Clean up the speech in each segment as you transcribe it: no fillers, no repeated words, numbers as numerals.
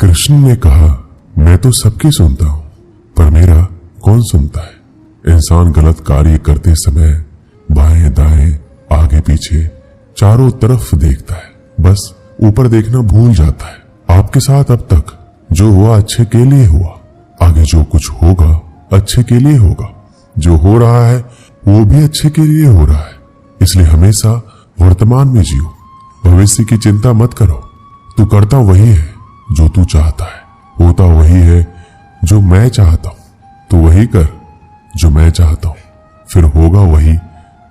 कृष्ण ने कहा, मैं तो सबकी सुनता हूं, पर मेरा कौन सुनता है। इंसान गलत कार्य करते समय बाएं दाएं आगे पीछे चारों तरफ देखता है, बस ऊपर देखना भूल जाता है। आपके साथ अब तक जो हुआ अच्छे के लिए हुआ, आगे जो कुछ होगा अच्छे के लिए होगा। जो हो रहा है वो भी अच्छे के लिए हो रहा है, इसलिए हमेशा वर्तमान में जियो। भविष्य की चिंता मत करो। तू करता वही है जो तू चाहता है, होता वही है जो मैं चाहता हूं। तू वही कर जो मैं चाहता हूं, फिर होगा वही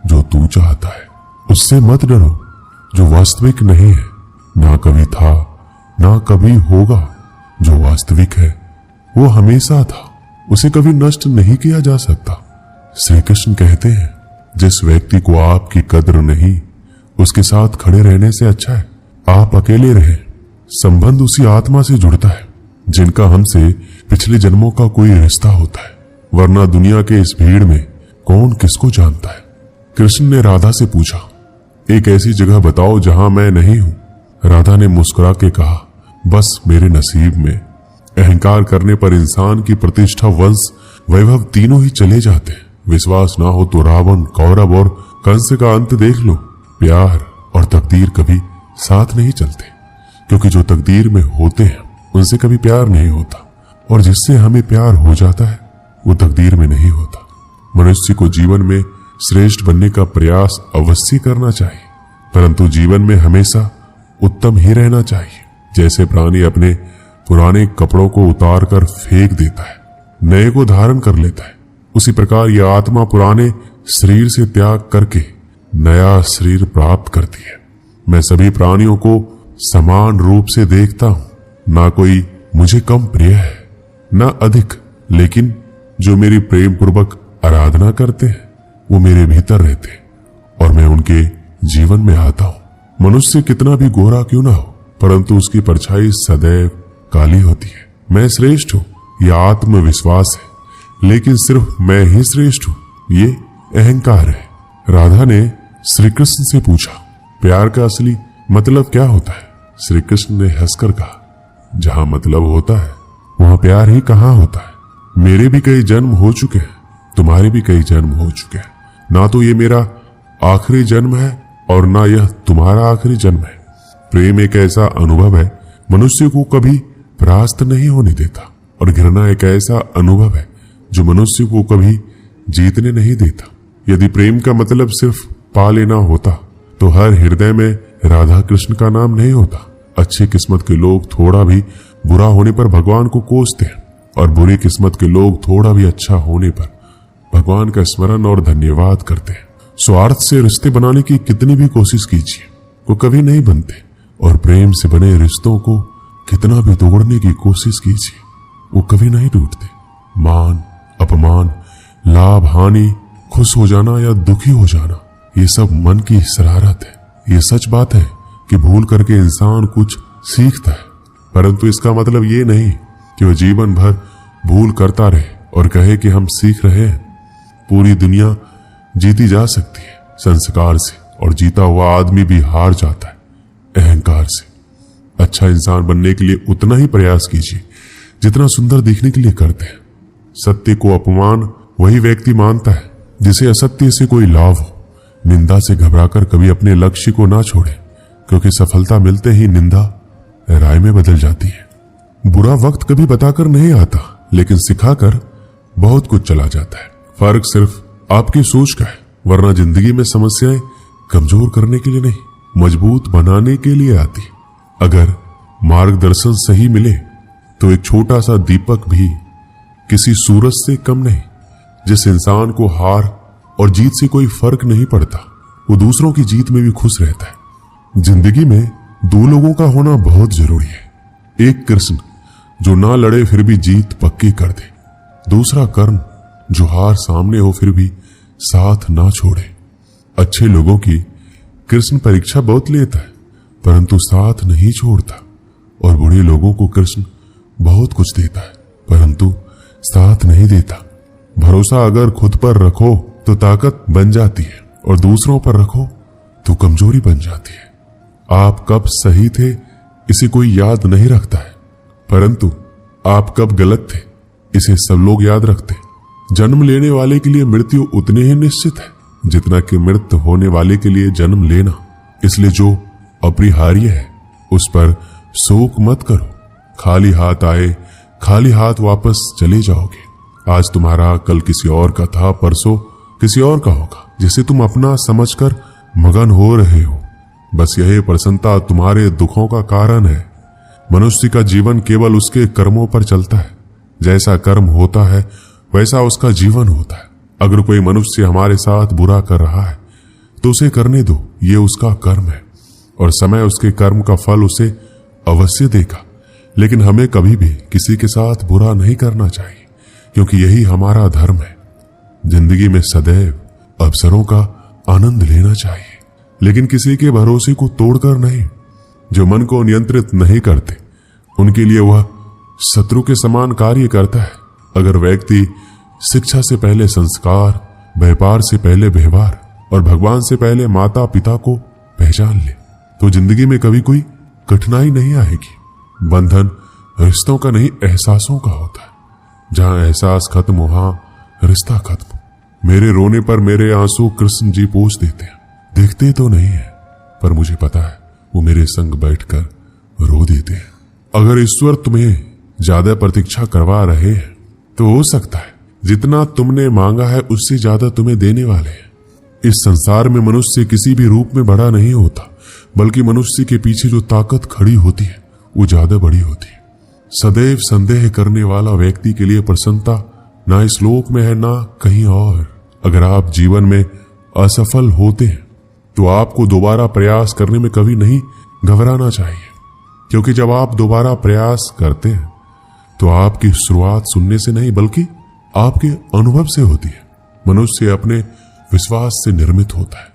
जो तू चाहता है। उससे मत डरो जो वास्तविक नहीं है, ना कभी था ना कभी होगा। जो वास्तविक है वो हमेशा था, उसे कभी नष्ट नहीं किया जा सकता। श्री कृष्ण कहते हैं, जिस व्यक्ति को आपकी कद्र नहीं, उसके साथ खड़े रहने से अच्छा है आप अकेले रहें। संबंध उसी आत्मा से जुड़ता है जिनका हमसे पिछले जन्मों का कोई रिश्ता होता है, वरना दुनिया के इस भीड़ में कौन किसको जानता है। कृष्ण ने राधा से पूछा, एक ऐसी जगह बताओ जहां मैं नहीं हूं। राधा ने मुस्कुरा के कहा, बस मेरे नसीब में। अहंकार करने पर इंसान की प्रतिष्ठा, वंश, वैभव तीनों ही चले जाते हैं। विश्वास ना हो तो रावण, कौरव और कंस का अंत देख लो। प्यार और तकदीर कभी साथ नहीं चलते, क्योंकि जो तकदीर में होते हैं उनसे कभी प्यार नहीं होता, और जिससे हमें प्यार हो जाता है वो तकदीर में नहीं होता। मनुष्य को जीवन में श्रेष्ठ बनने का प्रयास अवश्य करना चाहिए, परंतु जीवन में हमेशा उत्तम ही रहना चाहिए। जैसे प्राणी अपने पुराने कपड़ों को उतार कर फेंक देता है, नए को धारण कर लेता है, उसी प्रकार यह आत्मा पुराने शरीर से त्याग करके नया शरीर प्राप्त करती है। मैं सभी प्राणियों को समान रूप से देखता हूं, ना कोई मुझे कम प्रिय है ना अधिक, लेकिन जो मेरी प्रेम पूर्वक आराधना करते हैं वो मेरे भीतर रहते हैं और मैं उनके जीवन में आता हूं। मनुष्य कितना भी गोरा क्यों ना हो, परंतु उसकी परछाई सदैव काली होती है। मैं श्रेष्ठ हूं यह आत्मविश्वास है, लेकिन सिर्फ मैं ही श्रेष्ठ हूं ये अहंकार है। राधा ने श्री कृष्ण से पूछा, प्यार का असली मतलब क्या होता है। श्री कृष्ण ने हंसकर कहा, जहां मतलब होता है वहां प्यार ही कहां होता है। मेरे भी कई जन्म हो चुके हैं, तुम्हारे भी कई जन्म हो चुके हैं। ना तो ये मेरा आखिरी जन्म है और ना यह तुम्हारा आखिरी जन्म है। प्रेम एक ऐसा अनुभव है मनुष्य को कभी परास्त नहीं होने देता, और घृणा एक ऐसा अनुभव है जो मनुष्य को कभी जीतने नहीं देता। यदि प्रेम का मतलब सिर्फ पा लेना होता तो हर हृदय में राधा कृष्ण का नाम नहीं होता। अच्छी किस्मत के लोग थोड़ा भी बुरा होने पर भगवान को कोसते हैं, और बुरी किस्मत के लोग थोड़ा भी अच्छा होने पर भगवान का स्मरण और धन्यवाद करते हैं। स्वार्थ से रिश्ते बनाने की कितनी भी कोशिश कीजिए वो कभी नहीं बनते, और प्रेम से बने रिश्तों को कितना भी तोड़ने की कोशिश कीजिए वो कभी नहीं टूटते। मान, अपमान, लाभ, हानि, खुश हो जाना या दुखी हो जाना, ये सब मन की शरारत है। ये सच बात है कि भूल करके इंसान कुछ सीखता है, परंतु इसका मतलब ये नहीं कि वह जीवन भर भूल करता रहे और कहे कि हम सीख रहे हैं। पूरी दुनिया जीती जा सकती है संस्कार से, और जीता हुआ आदमी भी हार जाता है अहंकार से। अच्छा इंसान बनने के लिए उतना ही प्रयास कीजिए जितना सुंदर दिखने के लिए करते हैं। सत्य को अपमान वही व्यक्ति मानता है जिसे असत्य से कोई लाभ हो। निंदा से घबराकर कभी अपने लक्ष्य को ना छोड़े, क्योंकि सफलता मिलते ही निंदा राय में बदल जाती है। बुरा वक्त कभी बताकर नहीं आता, लेकिन सिखाकर बहुत कुछ चला जाता है। फर्क सिर्फ आपकी सोच का है, वरना जिंदगी में समस्याएं कमजोर करने के लिए नहीं, मजबूत बनाने के लिए आती। अगर मार्गदर्शन सही मिले तो एक छोटा सा दीपक भी किसी सूरज से कम नहीं। जिस इंसान को हार और जीत से कोई फर्क नहीं पड़ता वो दूसरों की जीत में भी खुश रहता है। जिंदगी में दो लोगों का होना बहुत जरूरी है। एक कृष्ण जो ना लड़े फिर भी जीत पक्की कर दे, दूसरा कर्ण जो हार सामने हो फिर भी साथ ना छोड़े। अच्छे लोगों की कृष्ण परीक्षा बहुत लेता है, परंतु साथ नहीं छोड़ता, और बुरे लोगों को कृष्ण बहुत कुछ देता है, परंतु साथ नहीं देता। भरोसा अगर खुद पर रखो तो ताकत बन जाती है, और दूसरों पर रखो तो कमजोरी बन जाती है। आप कब सही थे इसे कोई याद नहीं रखता है, परंतु आप कब गलत थे इसे सब लोग याद रखते। जन्म लेने वाले के लिए मृत्यु उतनी ही निश्चित है जितना कि मृत होने वाले के लिए जन्म लेना। इसलिए जो अपरिहार्य है उस पर शोक मत करो। खाली हाथ आए खाली हाथ वापस चले जाओगे। आज तुम्हारा कल किसी और का था, परसों किसी और का होगा जिसे तुम अपना समझकर मगन हो रहे हो। बस यही प्रसन्नता तुम्हारे दुखों का कारण है। मनुष्य का जीवन केवल उसके कर्मों पर चलता है। जैसा कर्म होता है वैसा उसका जीवन होता है। अगर कोई मनुष्य हमारे साथ बुरा कर रहा है तो उसे करने दो, ये उसका कर्म है और समय उसके कर्म का फल उसे अवश्य देगा। लेकिन हमें कभी भी किसी के साथ बुरा नहीं करना चाहिए, क्योंकि यही हमारा धर्म है। जिंदगी में सदैव अवसरों का आनंद लेना चाहिए, लेकिन किसी के भरोसे को तोड़कर नहीं। जो मन को नियंत्रित नहीं करते उनके लिए वह शत्रु के समान कार्य करता है। अगर व्यक्ति शिक्षा से पहले संस्कार, व्यापार से पहले व्यवहार और भगवान से पहले माता पिता को पहचान ले तो जिंदगी में कभी कोई कठिनाई नहीं आएगी। बंधन रिश्तों का नहीं, एहसासों का होता है। जहां एहसास खत्म वहां रिश्ता खत्म। मेरे रोने पर मेरे आंसू कृष्ण जी पोंछ देते हैं। देखते तो नहीं है पर मुझे पता है वो मेरे संग बैठकर रो देते हैं। अगर ईश्वर तुम्हें ज्यादा प्रतीक्षा करवा रहे हैं तो हो सकता है जितना तुमने मांगा है उससे ज्यादा तुम्हें देने वाले हैं। इस संसार में मनुष्य किसी भी रूप में बड़ा नहीं होता, बल्कि मनुष्य के पीछे जो ताकत खड़ी होती है वो ज्यादा बड़ी होती है। सदैव संदेह करने वाला व्यक्ति के लिए प्रसन्नता ना इस लोक में है ना कहीं और। अगर आप जीवन में असफल होते हैं तो आपको दोबारा प्रयास करने में कभी नहीं घबराना चाहिए, क्योंकि जब आप दोबारा प्रयास करते हैं तो आपकी शुरुआत सुनने से नहीं बल्कि आपके अनुभव से होती है। मनुष्य अपने विश्वास से निर्मित होता है।